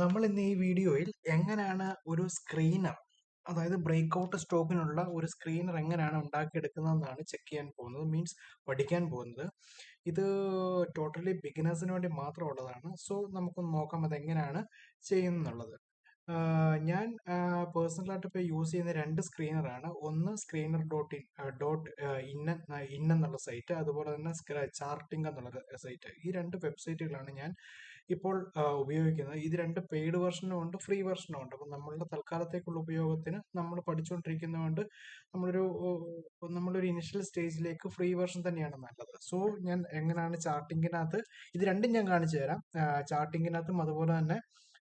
നമ്മൾ ഇന്ന് ഈ വീഡിയോയിൽ എങ്ങനെയാണ് ഒരു സ്ക്രീനർ, അതായത് ബ്രേക്ക് ഔട്ട് സ്റ്റോക്കിനുള്ള ഒരു സ്ക്രീനർ എങ്ങനെയാണ് ഉണ്ടാക്കിയെടുക്കുന്നതെന്നാണ് ചെക്ക് ചെയ്യാൻ പോകുന്നത്, മീൻസ് പഠിക്കാൻ പോകുന്നത്. ഇത് ടോട്ടലി ബിഗിനേഴ്സിന് വേണ്ടി മാത്രമുള്ളതാണ്. സോ നമുക്കൊന്ന് നോക്കാം അതെങ്ങനെയാണ് ചെയ്യുന്നുള്ളത്. ഞാൻ പേഴ്സണലായിട്ട് ഇപ്പോൾ യൂസ് ചെയ്യുന്ന രണ്ട് സ്ക്രീനറാണ്. ഒന്ന് സ്ക്രീനർ ഇൻ എന്നുള്ള സൈറ്റ്, അതുപോലെ തന്നെ ചാർട്ടിംഗ് എന്നുള്ള സൈറ്റ്. ഈ രണ്ട് വെബ്സൈറ്റുകളാണ് ഞാൻ ഇപ്പോൾ ഉപയോഗിക്കുന്നത്. ഇത് രണ്ട് പെയ്ഡ് വെർഷനും ഉണ്ട്, ഫ്രീ വെർഷനും ഉണ്ട്. അപ്പം നമ്മളുടെ തൽക്കാലത്തേക്കുള്ള ഉപയോഗത്തിന് നമ്മൾ പഠിച്ചുകൊണ്ടിരിക്കുന്നതുകൊണ്ട് നമ്മളൊരു ഇനിഷ്യൽ സ്റ്റേജിലേക്ക് ഫ്രീ വെർഷൻ തന്നെയാണ് നല്ലത്. സോ ഞാൻ എങ്ങനെയാണ് ചാർട്ടിങ്ങിനകത്ത് ഇത് രണ്ടും ഞാൻ കാണിച്ചു തരാം. ചാർട്ടിങ്ങിനകത്തും അതുപോലെ തന്നെ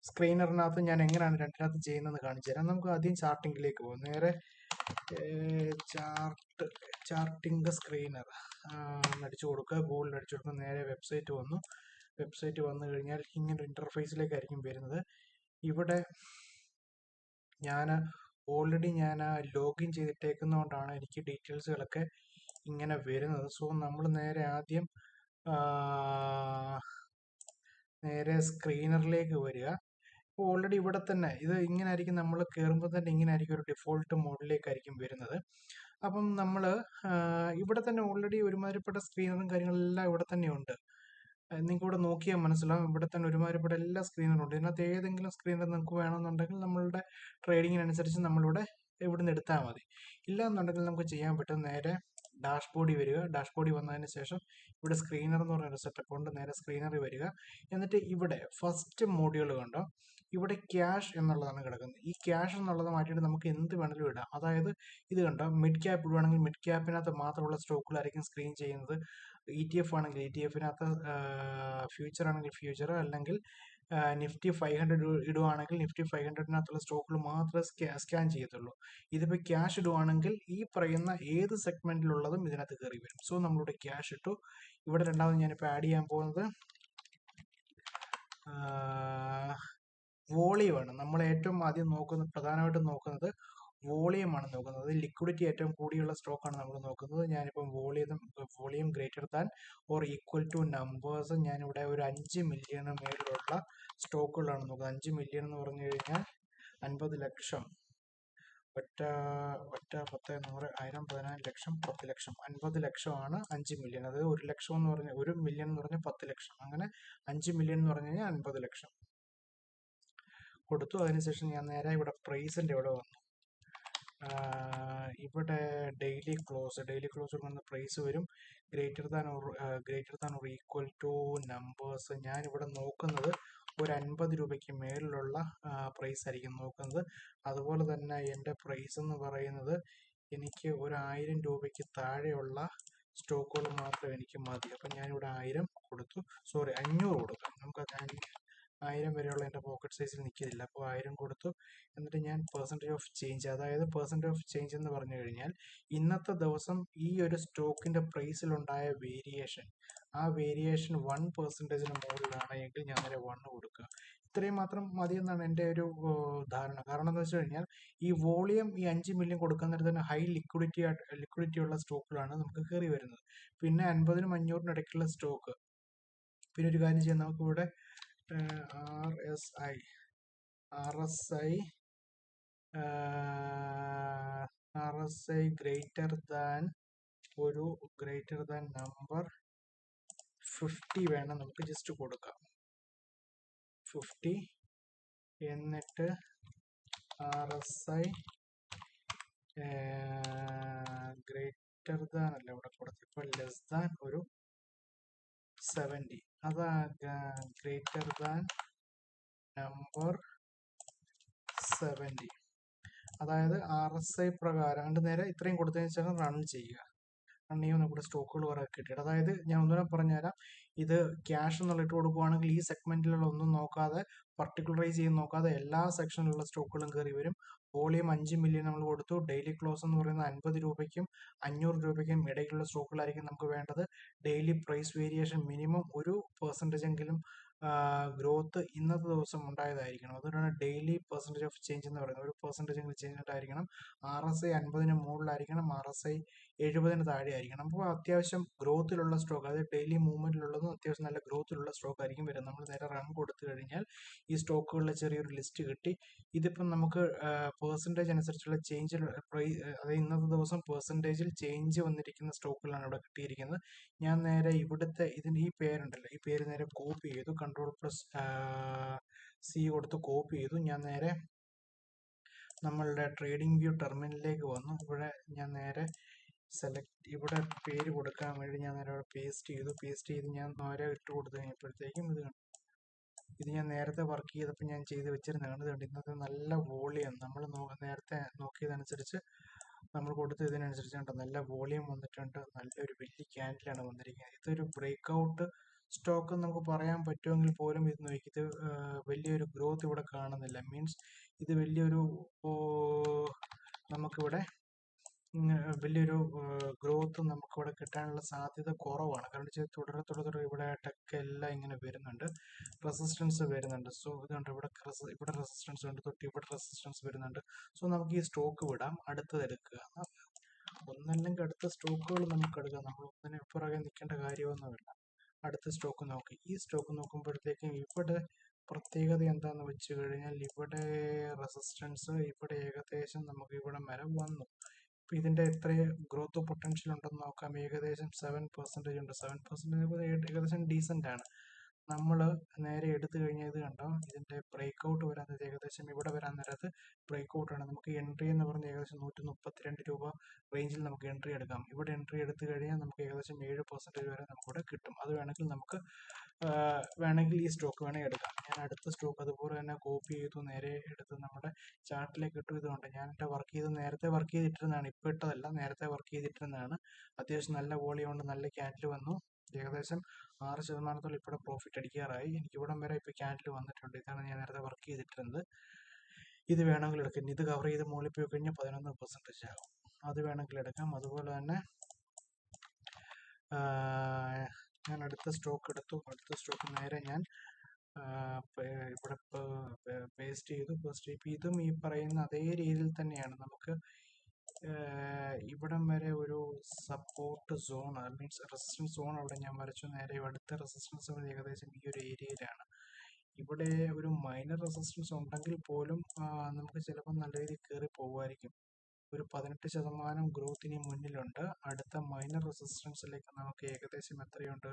സ്ക്രീനറിനകത്ത് ഞാൻ എങ്ങനെയാണ് രണ്ടിനകത്ത് ചെയ്യുന്നത് കാണിച്ചു തരാം. നമുക്ക് ആദ്യം ചാർട്ടിങ്ങിലേക്ക് പോകും. നേരെ ചാർട്ടിംഗ് സ്ക്രീനർ അടിച്ചു കൊടുക്കുക. ഗൂഗിളിൽ അടിച്ചു കൊടുക്കുക. നേരെ വെബ്സൈറ്റ് വന്നു. വെബ്സൈറ്റ് വന്നു കഴിഞ്ഞാൽ ഇങ്ങനൊരു ഇന്റർഫേസിലേക്കായിരിക്കും വരുന്നത്. ഇവിടെ ഞാൻ ഓൾറെഡി ലോഗിൻ ചെയ്തിട്ടേക്കുന്നതുകൊണ്ടാണ് എനിക്ക് ഡീറ്റെയിൽസുകളൊക്കെ ഇങ്ങനെ വരുന്നത്. സോ നമ്മൾ നേരെ ആദ്യം നേരെ സ്ക്രീനറിലേക്ക് വരിക. ഇപ്പോൾ ഓൾറെഡി ഇവിടെ തന്നെ ഇത് ഇങ്ങനെ ആയിരിക്കും. നമ്മൾ കയറുമ്പോൾ തന്നെ ഇങ്ങനെ ആയിരിക്കും, ഒരു ഡിഫോൾട്ട് മോഡിലേക്കായിരിക്കും വരുന്നത്. അപ്പം നമ്മൾ ഇവിടെ തന്നെ ഓൾറെഡി ഒരുമാതിരിപ്പെട്ട സ്ക്രീനറും കാര്യങ്ങളെല്ലാം ഇവിടെ തന്നെ ഉണ്ട്. നിങ്ങൾക്ക് ഇവിടെ നോക്കിയാൽ മനസ്സിലാവും. ഇവിടെ തന്നെ ഒരുമാതിരിപ്പെട്ട എല്ലാ സ്ക്രീനറും ഉണ്ട്. ഇതിനകത്ത് ഏതെങ്കിലും സ്ക്രീനർ നിങ്ങൾക്ക് വേണമെന്നുണ്ടെങ്കിൽ നമ്മളുടെ ട്രേഡിങ്ങിനനുസരിച്ച് നമ്മളിവിടെ ഇവിടുന്ന് എടുത്താൽ മതി. ഇല്ല എന്നുണ്ടെങ്കിൽ നമുക്ക് ചെയ്യാൻ പറ്റും. നേരെ ഡാഷ്ബോർഡിൽ വരിക. ഡാഷ്ബോർഡിൽ വന്നതിന് ശേഷം ഇവിടെ സ്ക്രീനർ എന്ന് പറഞ്ഞൊരു സെറ്റപ്പ് ഉണ്ട്. നേരെ സ്ക്രീനറിൽ വരിക. എന്നിട്ട് ഇവിടെ ഫസ്റ്റ് മോഡ്യൂൾ കണ്ടോ, ഇവിടെ ക്യാഷ് എന്നുള്ളതാണ് കിടക്കുന്നത്. ഈ ക്യാഷ് എന്നുള്ളത് മാറ്റിയിട്ട് നമുക്ക് എന്ത് വേണമെങ്കിലും ഇടാം. അതായത് ഇത് കണ്ടോ, മിഡ് ക്യാപ്പ് ഇടുവാണെങ്കിൽ മിഡ് ക്യാപ്പിനകത്ത് മാത്രമുള്ള സ്റ്റോക്കുകളായിരിക്കും സ്ക്രീൻ ചെയ്യുന്നത്. ETF ആണെങ്കിൽ ETF-നകത്ത്, ഫ്യൂച്ചർ ആണെങ്കിൽ ഫ്യൂച്ചർ, അല്ലെങ്കിൽ നിഫ്റ്റി 500 ഇടുവാണെങ്കിൽ നിഫ്റ്റി 500-നകത്തുള്ള സ്റ്റോക്കുകൾ മാത്രമേ സ്കാൻ ചെയ്യത്തുള്ളൂ. ഇതിപ്പോൾ ക്യാഷ് ഇടുവാണെങ്കിൽ ഈ പറയുന്ന ഏത് സെഗ്മെന്റിലുള്ളതും ഇതിനകത്ത് കയറി വരും. സോ നമ്മളിവിടെ ക്യാഷ് ഇട്ടു. ഇവിടെ രണ്ടാമത് ഞാനിപ്പോൾ ആഡ് ചെയ്യാൻ പോകുന്നത് വോളിയമാണ്. നമ്മൾ ഏറ്റവും ആദ്യം പ്രധാനമായിട്ടും നോക്കുന്നത് വോളിയമാണ് നോക്കുന്നത്. ലിക്വിഡിറ്റി ഏറ്റവും കൂടിയുള്ള സ്റ്റോക്കാണ് നമ്മൾ നോക്കുന്നത്. ഞാനിപ്പം volume greater than or equal two numbers, ഞാനിവിടെ ഒരു 5 മില്യണ് മേലുള്ള സ്റ്റോക്കുകളാണ് നോക്കുന്നത്. 5 മില്യൺ എന്ന് പറഞ്ഞു കഴിഞ്ഞാൽ 50 ലക്ഷം. ഒറ്റ 10 100 1000 10,000 ലക്ഷം 10 ലക്ഷം 50 ലക്ഷമാണ് 5 മില്യൺ. അതായത് 1 ലക്ഷം എന്ന് പറഞ്ഞാൽ 1 മില്യൺ എന്ന് പറഞ്ഞാൽ 10 ലക്ഷം. അങ്ങനെ 5 മില്യൺ എന്ന് പറഞ്ഞു കഴിഞ്ഞാൽ 50 ലക്ഷം കൊടുത്തു. അതിനുശേഷം ഞാൻ നേരെ ഇവിടെ പ്രൈസിന്റെ ഇവിടെ വന്നു. ഇവിടെ ഡെയിലി ക്ലോസ് വന്ന പ്രൈസ് വരും. Greater than or equal two numbers. ഞാനിവിടെ നോക്കുന്നത് ഒരു 50 രൂപയ്ക്ക് മേളിലുള്ള പ്രൈസ് ആയിരിക്കും നോക്കുന്നത്. അതുപോലെ തന്നെ എൻ്റെ പ്രൈസ് എന്ന് പറയുന്നത് എനിക്ക് ഒരു 1000 രൂപയ്ക്ക് താഴെയുള്ള സ്റ്റോക്കുകൾ മാത്രം എനിക്ക് മതി. അപ്പം ഞാനിവിടെ 1000 കൊടുത്തു. 500 കൊടുക്കാം. നമുക്കത് 1000 വരെയുള്ള എൻ്റെ പോക്കറ്റ് സൈസിൽ നിൽക്കുന്നില്ല. അപ്പോൾ 1000 കൊടുത്തു. എന്നിട്ട് ഞാൻ പെർസെൻറ്റേജ് ഓഫ് ചേഞ്ച്, അതായത് പെർസെൻറ്റേജ് ഓഫ് ചേഞ്ച് എന്ന് പറഞ്ഞു കഴിഞ്ഞാൽ ഇന്നത്തെ ദിവസം ഈ ഒരു സ്റ്റോക്കിൻ്റെ പ്രൈസിലുണ്ടായ വേരിയേഷൻ, ആ വേരിയേഷൻ 1%-ന് മുകളിലാണ് എങ്കിൽ ഞാൻ നേരെ 1 കൊടുക്കുക. ഇത്രയും മാത്രം മതിയെന്നാണ് എൻ്റെ ഒരു ധാരണ. കാരണം എന്താ വെച്ച് കഴിഞ്ഞാൽ ഈ വോളിയം ഈ 5 മില്യൺ കൊടുക്കുന്നിടത്ത് തന്നെ ഹൈ ലിക്വിഡിറ്റി ഉള്ള സ്റ്റോക്കുകളാണ് നമുക്ക് കയറി വരുന്നത്. പിന്നെ 50-നും 500-നും ഇടയ്ക്കുള്ള സ്റ്റോക്ക്. പിന്നെ ഒരു കാര്യം ചെയ്യാം, നമുക്കിവിടെ RSI ഗ്രേറ്റർ ദാൻ നമ്പർ 50 വേണം നമുക്ക് ജസ്റ്റ് കൊടുക്കാം. 50. എന്നിട്ട് RSI ഗ്രേറ്റർ ദാൻ അല്ല ഇവിടെ കൊടുത്ത്, ഇപ്പോൾ ലെസ് ദാൻ ഒരു 70. അതാ ഗ്രേറ്റർ ദാൻ നമ്പർ 70. അതായത് RSI പ്രകാരം കണ്ട് നേരെ ഇത്രയും കൊടുത്തതിന് ശേഷം റൺ ചെയ്യുക. റൺ ചെയ്യുമ്പോൾ നമ്മുടെ സ്റ്റോക്കുകൾ കുറെ കിട്ടിയിട്ട്, അതായത് ഞാൻ ഒന്നുകൂടെ പറഞ്ഞുതരാം. ഇത് ക്യാഷ് എന്നുള്ള ഇട്ട് കൊടുക്കുകയാണെങ്കിൽ ഈ സെഗ്മെന്റിലുള്ള ഒന്നും നോക്കാതെ, പർട്ടിക്കുലറൈസ് ചെയ്ത് നോക്കാതെ എല്ലാ സെക്ഷനിലുള്ള സ്റ്റോക്കുകളും കയറി വരും. വോളിയം 5 മില്യൺ നമ്മൾ കൊടുത്തു. ഡെയിലി ക്ലോസ് എന്ന് പറയുന്നത് 50 രൂപയ്ക്കും 500 രൂപയ്ക്കും ഇടയിലുള്ള സ്റ്റോക്കുകളായിരിക്കും നമുക്ക് വേണ്ടത്. ഡെയിലി പ്രൈസ് വേരിയേഷൻ മിനിമം 1% എങ്കിലും ഗ്രോത്ത് ഇന്നത്തെ ദിവസം ഉണ്ടായതായിരിക്കണം. അതുകൊണ്ടാണ് ഡെയിലി പെർസെൻറ്റേജ് ഓഫ് ചേഞ്ച് എന്ന് പറയുന്നത്. ഒരു പെർസെൻറ്റേജ് എങ്കിലും ചേഞ്ച് ഉണ്ടായിരിക്കണം. RSI 50 മുകളിലായിരിക്കണം, RSI 70 താഴെ ആയിരിക്കണം. അപ്പോൾ അത്യാവശ്യം ഗ്രോത്തിലുള്ള സ്റ്റോക്ക്, അതായത് ഡെയിലി മൂവ്മെന്റിലുള്ളതും അത്യാവശ്യം നല്ല ഗ്രോത്തിലുള്ള സ്റ്റോക്ക് ആയിരിക്കും വരുന്നത്. നമ്മൾ നേരെ റൺ കൊടുത്തു കഴിഞ്ഞാൽ ഈ സ്റ്റോക്കുകളുടെ ചെറിയൊരു ലിസ്റ്റ് കിട്ടി. ഇതിപ്പം നമുക്ക് പെർസെൻറ്റേജ് അനുസരിച്ചുള്ള ചേഞ്ച്, അതായത് ഇന്നത്തെ ദിവസം പെർസെൻറ്റേജിൽ ചേഞ്ച് വന്നിരിക്കുന്ന സ്റ്റോക്കുകളാണ് ഇവിടെ കിട്ടിയിരിക്കുന്നത്. ഞാൻ നേരെ ഇവിടുത്തെ ഈ പേരുണ്ടല്ലോ, ഈ പേര് നേരെ കോപ്പി ചെയ്തു, Ctrl+C കൊടുത്ത് കോപ്പി ചെയ്തു. ഞാൻ നേരെ നമ്മളുടെ ട്രേഡിംഗ് വ്യൂ ടെർമിനലിലേക്ക് വന്നു. ഇവിടെ ഞാൻ നേരെ ഇവിടെ പേര് കൊടുക്കാൻ വേണ്ടി ഞാൻ നേരെ പേസ്റ്റ് ചെയ്ത് ഞാൻ നേരെ ഇട്ട് കൊടുത്തു കഴിഞ്ഞപ്പോഴത്തേക്കും ഇത് ഞാൻ നേരത്തെ വർക്ക് ചെയ്തപ്പോൾ ഞാൻ ചെയ്ത് വെച്ചിരുന്നതാണ്. ഇതുകൊണ്ട് ഇന്നത്തെ നല്ല വോളിയം നമ്മൾ നേരത്തെ നോക്കിയതനുസരിച്ച് നമ്മൾ കൊടുത്ത് ഇതിനനുസരിച്ച് കണ്ടോ നല്ല വോളിയം വന്നിട്ടുണ്ട്. നല്ലൊരു വലിയ ക്യാൻഡിലാണ് വന്നിരിക്കുന്നത്. ഇതൊരു ബ്രേക്ക് ഔട്ട് സ്റ്റോക്ക് നമുക്ക് പറയാൻ പറ്റുമെങ്കിൽ പോലും ഇത് നോക്കി, ഇത് വലിയൊരു ഗ്രോത്ത് ഇവിടെ കാണുന്നില്ല. മീൻസ് ഇത് വലിയൊരു നമുക്കിവിടെ വലിയൊരു ഗ്രോത്ത് നമുക്കിവിടെ കിട്ടാനുള്ള സാധ്യത കുറവാണ്. കാരണം തുടരെ ഇവിടെ ടെക്ക് എല്ലാം ഇങ്ങനെ വരുന്നുണ്ട്, റെസിസ്റ്റൻസ് വരുന്നുണ്ട്. സോ ഇതുകൊണ്ട് ഇവിടെ റെസിസ്റ്റൻസ് ഉണ്ട്, തൊട്ട് ഇവിടെ റെസിസ്റ്റൻസ് വരുന്നുണ്ട്. സോ നമുക്ക് ഈ സ്റ്റോക്ക് വിടാം, അടുത്തത് എടുക്കുക. ഒന്നല്ലെങ്കിൽ അടുത്ത സ്റ്റോക്കുകൾ നമുക്ക് എടുക്കാം. നമ്മൾ ഒന്നിനെ പുറകെ നിൽക്കേണ്ട കാര്യമൊന്നുമില്ല. അടുത്ത സ്റ്റോക്ക് നോക്കി, ഈ സ്റ്റോക്ക് നോക്കുമ്പോഴത്തേക്കും ഇവിടെ പ്രത്യേകത എന്താണെന്ന് വെച്ച് കഴിഞ്ഞാൽ ഇവിടെ റെസിസ്റ്റൻസ് ഇവിടെ ഏകദേശം നമുക്ക് ഇവിടെ വരെ വന്നു. ഇപ്പം ഇതിൻ്റെ എത്ര ഗ്രോത്ത് പൊട്ടൻഷ്യൽ ഉണ്ടെന്ന് നോക്കാം. ഏകദേശം 7% ഉണ്ട്. 7% ഏകദേശം ഡീസൻ്റ് ആണ്. നമ്മൾ നേരെ എടുത്തു കഴിഞ്ഞാൽ ഇത് കണ്ടോ, ഇതിൻ്റെ ബ്രേക്ക് ഔട്ട് വരാൻ ഏകദേശം ഇവിടെ വരാൻ നേരത്ത് ബ്രേക്ക് ഔട്ടാണ്. നമുക്ക് എൻട്രി എന്ന് പറഞ്ഞാൽ ഏകദേശം 132 രൂപ റേഞ്ചിൽ നമുക്ക് എൻട്രി എടുക്കാം. ഇവിടെ എൻട്രി എടുത്തു കഴിഞ്ഞാൽ നമുക്ക് ഏകദേശം 7% വരെ നമുക്കിവിടെ കിട്ടും. അത് വേണമെങ്കിൽ നമുക്ക് വേണമെങ്കിൽ ഈ സ്റ്റോക്ക് വേണമെങ്കിൽ എടുക്കാം. ഞാൻ അടുത്ത സ്റ്റോക്ക് അതുപോലെ തന്നെ കോപ്പി ചെയ്തു, നേരെ എടുത്ത് നമ്മുടെ ചാർട്ടിലേക്ക് ഇട്ടു. ഇതുകൊണ്ട് ഞാൻ നേരത്തെ വർക്ക് ചെയ്തിട്ടിരുന്നതാണ്, ഇപ്പോൾ ഇട്ടതല്ല, നേരത്തെ വർക്ക് ചെയ്തിട്ടിരുന്നതാണ്. അത്യാവശ്യം നല്ല വോളിയം ഉണ്ട്, നല്ല ക്യാൻഡിൽ വന്നു. ഏകദേശം 6% ഇവിടെ പ്രോഫിറ്റ് അടിക്കാറായി. എനിക്ക് ഇവിടം വരെ ഇപ്പോൾ ക്യാൻഡിൽ വന്നിട്ടുണ്ട്. ഇതാണ് ഞാൻ നേരത്തെ വർക്ക് ചെയ്തിട്ടിരുന്നത്. ഇത് വേണമെങ്കിൽ എടുക്കാം. ഇത് കവർ ചെയ്ത് മുകളിൽ പോയി കഴിഞ്ഞാൽ 11% ആകും. അത് വേണമെങ്കിൽ എടുക്കാം. അതുപോലെ തന്നെ ഞാൻ അടുത്ത സ്റ്റോക്ക് എടുത്തു. അടുത്ത സ്റ്റോക്ക് നേരെ ഞാൻ ഇവിടെ പേസ്റ്റ് ചെയ്തു. ഇതും ഈ പറയുന്ന അതേ രീതിയിൽ തന്നെയാണ്. നമുക്ക് ഇവിടം വരെ ഒരു support zone, means resistance zone അവിടെ ഞാൻ വരച്ചു. നേരെ അടുത്ത റെസിസ്റ്റൻസ് ഏകദേശം ഈ ഒരു ഏരിയയിലാണ്. ഇവിടെ ഒരു മൈനർ റെസിസ്റ്റൻസ് ഉണ്ടെങ്കിൽ പോലും നമുക്ക് ചിലപ്പോൾ നല്ല രീതിയിൽ കയറി പോകുമായിരിക്കും. ഒരു 18% ഗ്രോത്തിന് മുന്നിലുണ്ട്. അടുത്ത മൈനർ റെസിസ്റ്റൻസിലേക്ക് നമുക്ക് ഏകദേശം എത്രയുണ്ട്,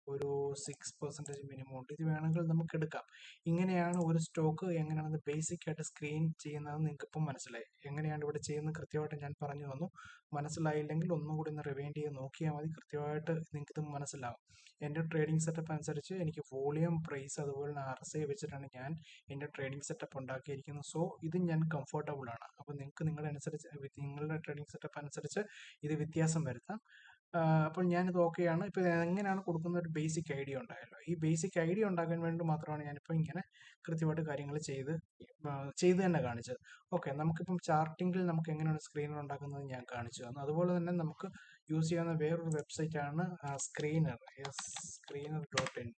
ഒരു 6% മിനിമം ഉണ്ട്. ഇത് വേണമെങ്കിൽ നമുക്ക് എടുക്കാം. ഇങ്ങനെയാണ് ഒരു സ്റ്റോക്ക് എങ്ങനെയാണെന്ന് ബേസിക് ആയിട്ട് സ്ക്രീൻ ചെയ്യുന്നത് നിങ്ങൾക്ക് ഇപ്പം മനസ്സിലായി. എങ്ങനെയാണ് ഇവിടെ ചെയ്യുന്നത് കൃത്യമായിട്ട് ഞാൻ പറഞ്ഞു തന്നു. മനസ്സിലായില്ലെങ്കിൽ ഒന്നും കൂടി ഒന്ന് റിവൈൻഡ് ചെയ്ത് നോക്കിയാൽ മതി, കൃത്യമായിട്ട് നിങ്ങൾക്ക് ഇത് മനസ്സിലാവും. എൻ്റെ ട്രേഡിംഗ് സെറ്റപ്പ് അനുസരിച്ച് എനിക്ക് വോളിയം, പ്രൈസ് അതുപോലെ തന്നെ RSI വെച്ചിട്ടാണ് ഞാൻ എൻ്റെ ട്രേഡിംഗ് സെറ്റപ്പ് ഉണ്ടാക്കിയിരിക്കുന്നത്. സോ ഇത് ഞാൻ കംഫർട്ടബിൾ ആണ്. അപ്പോൾ നിങ്ങൾക്ക് നിങ്ങളുടെ ട്രേഡിംഗ് സെറ്റപ്പ് അനുസരിച്ച് ഇത് വ്യത്യാസം വരുത്താം. അപ്പോൾ ഞാനിത് ഓക്കെയാണ്. ഇപ്പോൾ എങ്ങനെയാണ് കൊടുക്കുന്ന ഒരു ബേസിക് ഐഡിയ ഉണ്ടായല്ലോ. ഈ ബേസിക് ഐഡിയ ഉണ്ടാക്കാൻ വേണ്ടി മാത്രമാണ് ഞാനിപ്പോൾ ഇങ്ങനെ കൃത്യമായിട്ട് കാര്യങ്ങൾ ചെയ്ത് തന്നെ കാണിച്ചത്. ഓക്കെ, നമുക്കിപ്പം ചാർട്ടിങ്ങിൽ നമുക്ക് എങ്ങനെയാണ് സ്ക്രീനർ ഉണ്ടാക്കുന്നത് ഞാൻ കാണിച്ചു തന്നു. അതുപോലെ തന്നെ നമുക്ക് യൂസ് ചെയ്യാവുന്ന വേറൊരു വെബ്സൈറ്റാണ് screener.in.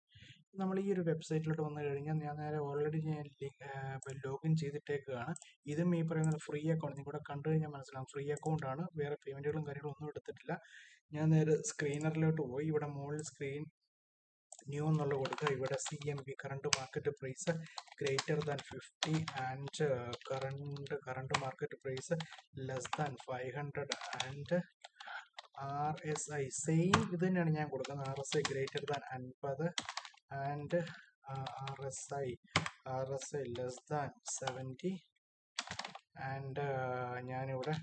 നമ്മൾ ഈ ഒരു വെബ്സൈറ്റിലോട്ട് വന്നു കഴിഞ്ഞാൽ ഞാൻ നേരെ ഓൾറെഡി ലോഗിൻ ചെയ്തിട്ടേക്കാണ്. ഇതും ഈ പറയുന്ന ഫ്രീ അക്കൗണ്ട്, നിങ്ങളുടെ കണ്ടു കഴിഞ്ഞാൽ മനസ്സിലാവും, ഫ്രീ അക്കൗണ്ട് ആണ്. വേറെ പേയ്മെൻറ്റുകളും കാര്യങ്ങളും ഒന്നും എടുത്തിട്ടില്ല. ഞാൻ നേരെ സ്ക്രീനറിലോട്ട് പോയി. ഇവിടെ മുകളിൽ സ്ക്രീൻ ന്യൂ എന്നുള്ള കൊടുക്കുക. ഇവിടെ CMB current market price greater than 50 and current market price less than 500 and RSI same ഇത് തന്നെയാണ് ഞാൻ കൊടുക്കുന്നത്. RSI greater than 50 and RSI less than 70 and ഞാനിവിടെ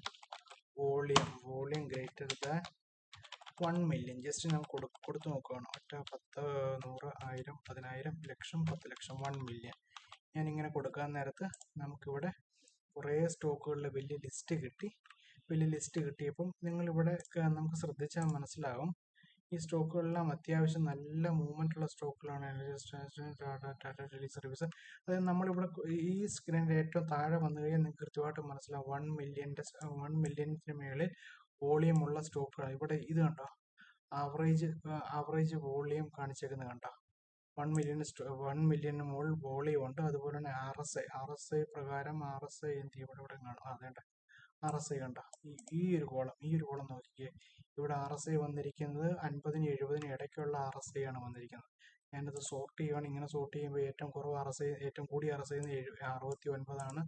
volume greater than 1 million just ഞാൻ കൊടുത്തു നോക്കുകയാണ്. 10, 100, 1000, 10,000, ലക്ഷം, 10 ലക്ഷം, 1 മില്യൺ. ഞാനിങ്ങനെ കൊടുക്കാൻ നേരത്ത് നമുക്കിവിടെ കുറേ സ്റ്റോക്കുകളുടെ വലിയ ലിസ്റ്റ് കിട്ടി. കിട്ടിയപ്പം നിങ്ങളിവിടെ നമുക്ക് ശ്രദ്ധിച്ചാൽ മനസ്സിലാകും, ഈ സ്റ്റോക്കുകളെല്ലാം അത്യാവശ്യം നല്ല മൂവ്മെൻ്റ് ഉള്ള സ്റ്റോക്കുകളാണ്. Tata tele service. അതായത് നമ്മളിവിടെ ഈ സ്ക്രീനിൻ്റെ ഏറ്റവും താഴെ വന്നു കഴിഞ്ഞാൽ നിങ്ങൾക്ക് കൃത്യമായിട്ട് മനസ്സിലാവും 1 മില്യണിന് മേളിൽ വോളിയം ഉള്ള സ്റ്റോക്കുകൾ. ഇവിടെ ഇത് കണ്ടോ, ആവറേജ് വോളിയം കാണിച്ചേക്കുന്നത് കണ്ടോ. 1 മില്യൺ മുകളിൽ വോളിയം ഉണ്ട്. അതുപോലെ തന്നെ RSI പ്രകാരം RSI എന്ത് ചെയ്യും? ഇവിടെ കാണും. അതേണ്ട RSI കണ്ട ഈ ഒരു കോളം നോക്കിക്കേ. ഇവിടെ RSI വന്നിരിക്കുന്നത് 50-നും 70-നും ഇടയ്ക്കുള്ള RSI ആണ് വന്നിരിക്കുന്നത്. ഞാനിത് സോർട്ട് ചെയ്യുകയാണ്. ഇങ്ങനെ സോർട്ട് ചെയ്യുമ്പോൾ ഏറ്റവും കുറവ് RSI, ഏറ്റവും കൂടിയ RSI 69ആണ്.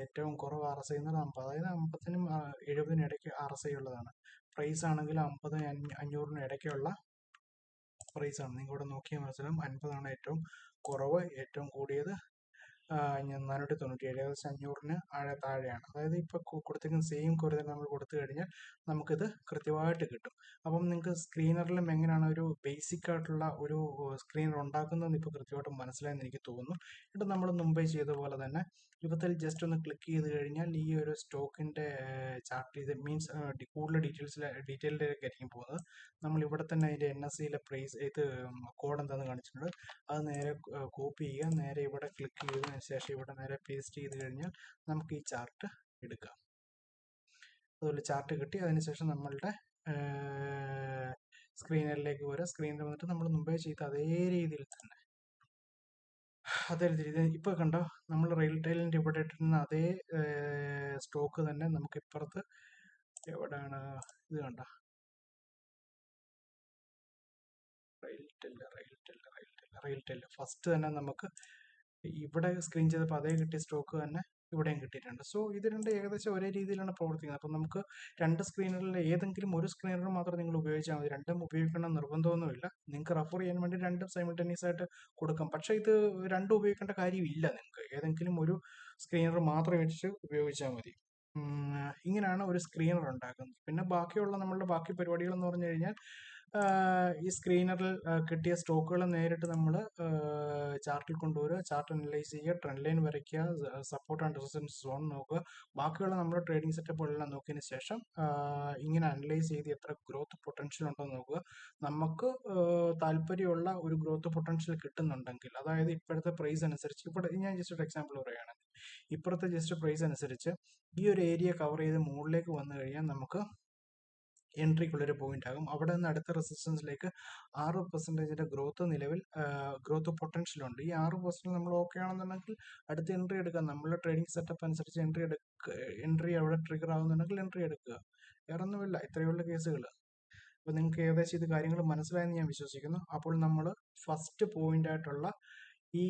ഏറ്റവും കുറവ് RSI എന്നത് 50. അതായത് 50-നും 70-നും ഇടയ്ക്ക് RSI ഉള്ളതാണ്. പ്രൈസ് ആണെങ്കിൽ 50-നും 500-നും ഇടയ്ക്കുള്ള പ്രൈസ് ആണ്. നിങ്ങൾ ഇവിടെ നോക്കിയാൽ മനസ്സിലാവും. 50ആണ് ഏറ്റവും കുറവ്, ഏറ്റവും കൂടിയത് 497, ഏകദേശം 500-ന് താഴെയാണ്. അതായത് ഇപ്പോൾ കൊടുത്തിരിക്കുന്ന സെയിം ക്വറി തന്നെ നമ്മൾ കൊടുത്തു കഴിഞ്ഞാൽ നമുക്കിത് കൃത്യമായിട്ട് കിട്ടും. അപ്പം നിങ്ങൾക്ക് സ്ക്രീനറിലും എങ്ങനെയാണ് ഒരു ബേസിക് ആയിട്ടുള്ള ഒരു സ്ക്രീനർ ഉണ്ടാക്കുന്നതെന്ന് ഇപ്പോൾ കൃത്യമായിട്ട് മനസ്സിലായെന്ന് എനിക്ക് തോന്നുന്നു. എന്നിട്ട് നമ്മൾ മുമ്പേ ചെയ്ത പോലെ തന്നെ ഇപ്പത്തിൽ ജസ്റ്റ് ഒന്ന് ക്ലിക്ക് ചെയ്ത് കഴിഞ്ഞാൽ ഈ ഒരു സ്റ്റോക്കിൻ്റെ ചാർട്ട്, ഇത് മീൻസ് കൂടുതൽ ഡീറ്റെയിലേക്ക് ആയിരിക്കും പോകുന്നത്. നമ്മൾ ഇവിടെ തന്നെ അതിൻ്റെ NSEയിലെ പ്രൈസ് ഇത് കോഡ് എന്താണെന്ന് കാണിച്ചിട്ടുണ്ട്. അത് നേരെ കോപ്പി ചെയ്യുക, നേരെ ഇവിടെ ക്ലിക്ക് ചെയ്തതിന് ശേഷം ഇവിടെ നേരെ പേസ്റ്റ് ചെയ്ത് കഴിഞ്ഞാൽ നമുക്ക് ഈ ചാർട്ട് എടുക്കാം. അതുപോലെ ചാർട്ട് കിട്ടി. അതിനുശേഷം നമ്മളുടെ സ്ക്രീനറിലേക്ക് വരാം. സ്ക്രീനിൽ വന്നിട്ട് നമ്മൾ മുമ്പേ ചെയ്ത അതേ രീതിയിൽ ഇപ്പോൾ കണ്ടോ, നമ്മൾ റെയിൽടെയിലിൻ്റെ ഇവിടെ ഇട്ടിരുന്ന അതേ സ്റ്റോക്ക് തന്നെ നമുക്ക് ഇപ്പുറത്ത് എവിടെയാണ് ഇത് കണ്ട റെയിൽടെൽ ഫസ്റ്റ് തന്നെ നമുക്ക് ഇവിടെ സ്ക്രീൻ ചെയ്തപ്പോൾ അതേ കിട്ടിയ സ്റ്റോക്ക് തന്നെ ഇവിടെയും കിട്ടിയിട്ടുണ്ട്. സോ ഇത് രണ്ട് ഏകദേശം ഒരേ രീതിയിലാണ് പ്രവർത്തിക്കുന്നത്. അപ്പം നമുക്ക് രണ്ട് സ്ക്രീനറിൽ ഏതെങ്കിലും ഒരു സ്ക്രീനർ മാത്രം നിങ്ങൾ ഉപയോഗിച്ചാൽ മതി. രണ്ടും ഉപയോഗിക്കണം നിർബന്ധമൊന്നുമില്ല. നിങ്ങൾക്ക് റെഫർ ചെയ്യാൻ വേണ്ടി രണ്ടും സൈമിൾട്ടേനിയസ് ആയിട്ട് കൊടുക്കാം. പക്ഷേ ഇത് രണ്ടും ഉപയോഗിക്കേണ്ട കാര്യമില്ല. നിങ്ങൾക്ക് ഏതെങ്കിലും ഒരു സ്ക്രീനർ മാത്രം വെച്ച് ഉപയോഗിച്ചാൽ മതി. ഇങ്ങനെയാണ് ഒരു സ്ക്രീനർ ഉണ്ടാക്കുന്നത്. പിന്നെ ബാക്കിയുള്ള നമ്മളുടെ ബാക്കി പരിപാടികൾ എന്ന് പറഞ്ഞു കഴിഞ്ഞാൽ ഈ സ്ക്രീനറിൽ കിട്ടിയ സ്റ്റോക്കുകൾ നേരിട്ട് നമ്മൾ ചാർട്ടിൽ കൊണ്ടുവരിക, ചാർട്ട് അനലൈസ് ചെയ്യുക, ട്രെൻഡ് ലൈൻ വരയ്ക്കുക, സപ്പോർട്ട് ആൻഡ് റെസിസ്റ്റൻസ് സോൺ നോക്കുക. ബാക്കിയുള്ള നമ്മുടെ ട്രേഡിംഗ് സെറ്റപ്പുകളെല്ലാം നോക്കിയതിന് ശേഷം ഇങ്ങനെ അനലൈസ് ചെയ്ത് എത്ര ഗ്രോത്ത് പൊട്ടൻഷ്യൽ ഉണ്ടോ എന്ന് നോക്കുക. നമുക്ക് താല്പര്യമുള്ള ഒരു ഗ്രോത്ത് പൊട്ടൻഷ്യൽ കിട്ടുന്നുണ്ടെങ്കിൽ, അതായത് ഇപ്പോഴത്തെ പ്രൈസ് അനുസരിച്ച്, ഇവിടെ ഞാൻ ജസ്റ്റ് ഒരു എക്സാമ്പിൾ പറയുകയാണെങ്കിൽ ഇപ്പോഴത്തെ ജസ്റ്റ് പ്രൈസ് അനുസരിച്ച് ഈ ഒരു ഏരിയ കവർ ചെയ്ത് മുകളിലേക്ക് വന്നു കഴിഞ്ഞാൽ നമുക്ക് എൻട്രിക്കുള്ളൊരു പോയിന്റ് ആകും. അവിടെ നിന്ന് അടുത്ത റെസിസ്റ്റൻസിലേക്ക് 6% ഗ്രോത്ത് നിലവിൽ ഗ്രോത്ത് പൊട്ടൻഷ്യൽ ഉണ്ട്. ഈ 6% നമ്മൾ ഓക്കെ ആണെന്നുണ്ടെങ്കിൽ അടുത്ത എൻട്രി എടുക്കാം. നമ്മളുടെ ട്രേഡിംഗ് സെറ്റപ്പ് അനുസരിച്ച് എൻട്രി അവിടെ ട്രിഗർ ആകുന്നുണ്ടെങ്കിൽ എൻട്രി എടുക്കുക. വേറെ ഒന്നുമില്ല, ഇത്രയുള്ള കേസുകൾ. അപ്പോൾ നിങ്ങൾക്ക് ഏകദേശം ഇത് കാര്യങ്ങൾ മനസ്സിലായെന്ന് ഞാൻ വിശ്വസിക്കുന്നു. അപ്പോൾ നമ്മൾ ഫസ്റ്റ് പോയിന്റ് ആയിട്ടുള്ള ഈ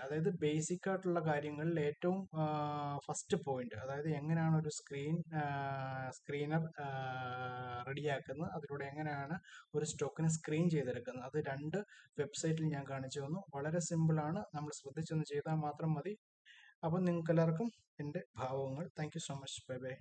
അതായത് ബേസിക് ആയിട്ടുള്ള കാര്യങ്ങളിൽ ഏറ്റവും ഫസ്റ്റ് പോയിന്റ്, അതായത് എങ്ങനെയാണ് ഒരു സ്ക്രീനർ റെഡിയാക്കുന്നത്, അതിലൂടെ എങ്ങനെയാണ് ഒരു സ്റ്റോക്കിനെ സ്ക്രീൻ ചെയ്തെടുക്കുന്നത്, അത് രണ്ട് വെബ്സൈറ്റിൽ ഞാൻ കാണിച്ചു തന്നു. വളരെ സിമ്പിളാണ്, നമ്മൾ ശ്രദ്ധിച്ചൊന്ന് ചെയ്താൽ മാത്രം മതി. അപ്പം നിങ്ങൾക്ക് എല്ലാവർക്കും എൻ്റെ ഭാവങ്ങൾ. Thank you so much. Bye bye.